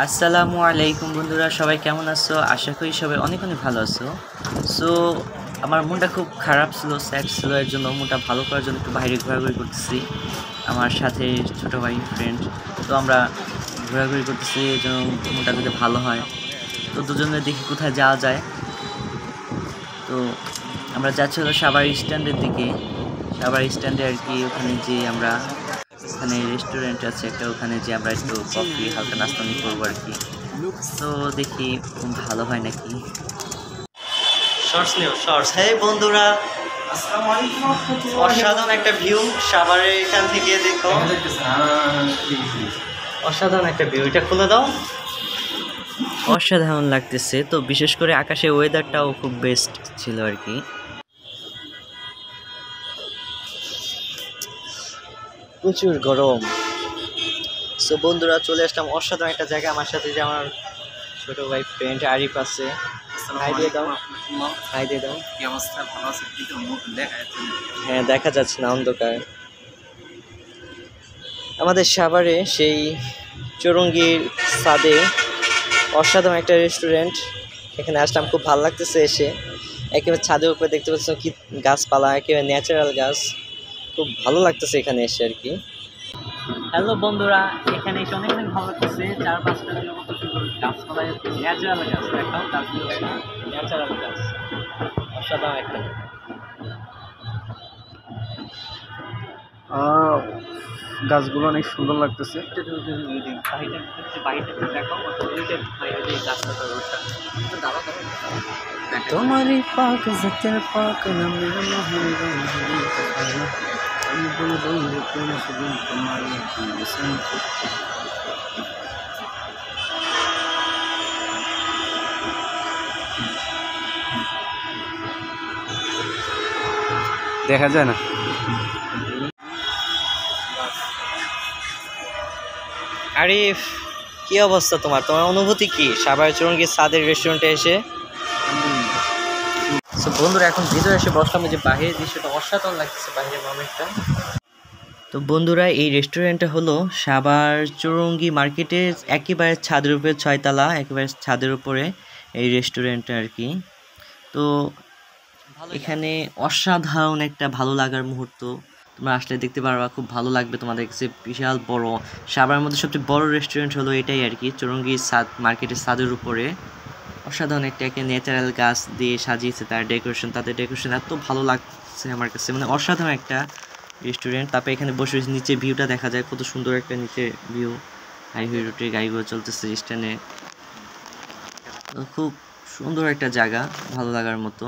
আসসালামু আলাইকুম বন্ধুরা, সবাই কেমন আছো? আশা করি সবাই অনেক অনেক ভালো আছো। সো আমার মনটা খুব খারাপ ছিল, স্যাড ছিল, এর জন্য মনটা ভালো করার জন্য একটু বাইরে ঘোরাঘুরি করতেছি আমার সাথে ছোট ভাই ফ্রেন্ড। তো আমরা ঘোরাঘুরি করতেছি, এর জন্য মনটা যাতে ভালো হয়। তো দুজনে দেখি কোথায় যাওয়া যায়। তো আমরা যাচ্ছি হলো সাভার স্ট্যান্ডের দিকে। সাভার স্ট্যান্ডে আর কি, ওখানে যে আমরা ওখানে রেস্টুরেন্ট আছে একটা, ওখানে যে আমরা একটু কফি হালকা নাস্তানি করবো আর কি। তো দেখি ভালো হয় নাকি। শর্টস নিও শর্টস। হ্যাঁ বন্ধুরা, অসাধারণ একটা ভিউ সাভারের এখান থেকে দেখো, অসাধারণ একটা ভিউ। এটা খুলে দাও। অসাধারণ লাগতেছে। তো বিশেষ করে আকাশের ওয়েদারটাও খুব বেস্ট ছিল আর কি। প্রচুর গরম। সো বন্ধুরা, চলে আসলাম অসাধারণ একটা জায়গা। আমার সাথে যে আমার ছোট ভাই ফ্রেন্ড আরিফ আছে। হাই দিয়ে দাও, হাই দিয়ে দাও। কি অবস্থা? ভালো আছে? কিন্তু মুখ দেখা যাচ্ছে না। হ্যাঁ, দেখা যাচ্ছে না, অন্ধকার। আমাদের সাভারে সেই চৌরঙ্গীর ছাদে অসাধারণ একটা রেস্টুরেন্ট। এখানে আসলাম, খুব ভালো লাগতেছে এসে। একেবারে ছাদের উপরে দেখতে পাচ্ছ কি গাছপালা, একেবারে ন্যাচারাল গাছ। খুব ভালো লাগতেছে এখানে এসে আর কি। হ্যালো বন্ধুরা, এখানে এসে অনেক অনেক ভালো লাগতেছে। চার পাঁচটা কত সুন্দর গাছপালা, ন্যাচারাল গাছ। দেখাও গাছগুলো, ন্যাচারাল গাছ, অসাধারণ একটা। গাছগুলো অনেক সুন্দর লাগতেছে। তোমারই পাক জাতের পাক নামে আমি বলবো কোন সেদিন তোমার দেখা যায় না। আরিফ, কি অবস্থা তোমার? তোমার অনুভূতি কি সাভার চৌরঙ্গীর ছাদের রেস্টুরেন্টে এসে? তো বন্ধুরা, এখন ভিতরে এসে বসলাম, যে বাহিরের দৃশ্যটা অসাধারণ লাগতেছে, বাহিরের মোমেন্টটা। তো বন্ধুরা, এই রেস্টুরেন্টটা হলো সাভার চৌরঙ্গী মার্কেটের একেবারে ছাদের উপরে, 6 তলা একেবারে ছাদের উপরে এই রেস্টুরেন্টটা আর কি। তো এখানে অসাধারণ একটা ভালো লাগার মুহূর্ত তোমরা আসলে দেখতে পারবা, খুব ভালো লাগবে তোমাদের কাছে। বিশাল বড়, সাভারের মধ্যে সবচেয়ে বড় রেস্টুরেন্ট হলো এটাই আর কি, চৌরঙ্গীর ছাদ মার্কেটের ছাদের উপরে। অসাধারণ একটা ন্যাচারাল গাছ দিয়ে সাজিয়েছে তার ডেকোরেশন, তাদের ডেকোরেশন এত ভালো লাগছে আমার কাছে, মানে অসাধারণ একটা রেস্টুরেন্ট। তারপরে এখানে বসে নিচে ভিউটা দেখা যায়, কত সুন্দর একটা নিচে ভিউ। হাইওয়ে রুটে গাড়িগুলো চলতেছে স্ট্যান্ডে। খুব সুন্দর একটা জায়গা, ভালো লাগার মতো।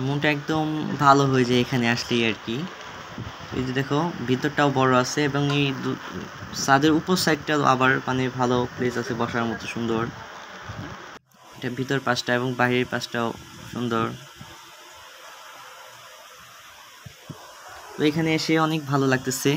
মনটা একদম ভালো হয়ে যায় এখানে আসলেই আর কি। এই যে দেখো, ভিতরটাও বড় আছে, এবং এই ছাদের উপর সাইডটাও আবার মানে ভালো প্লেস আছে বসার মতো, সুন্দর। এটা ভিতর পাশটা এবং বাইরের পাশটাও সুন্দর। তো এখানে এসে অনেক ভালো লাগতেছে।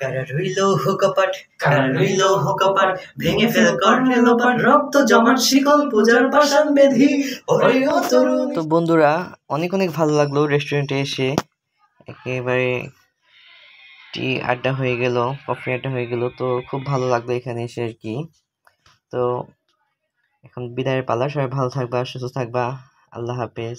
কারা রইলো কপাট, কারা রইলো কপাট, ভেঙে ফেল করে লোপাট, রক্ত জমাট শিকল পূজার পাশান বেধি ওরে ও তরুণ। তো বন্ধুরা, অনেক অনেক ভালো লাগলো রেস্টুরেন্টে এসে। একেবারে টি আড্ডা হয়ে গেল, কফি আড্ডা হয়ে গেল। তো খুব ভালো লাগলো এখানে এসে আর কি। তো এখন বিদায়ের পালা, সবাই ভালো থাকবা, সুস্থ থাকবা। আল্লাহ হাফেজ।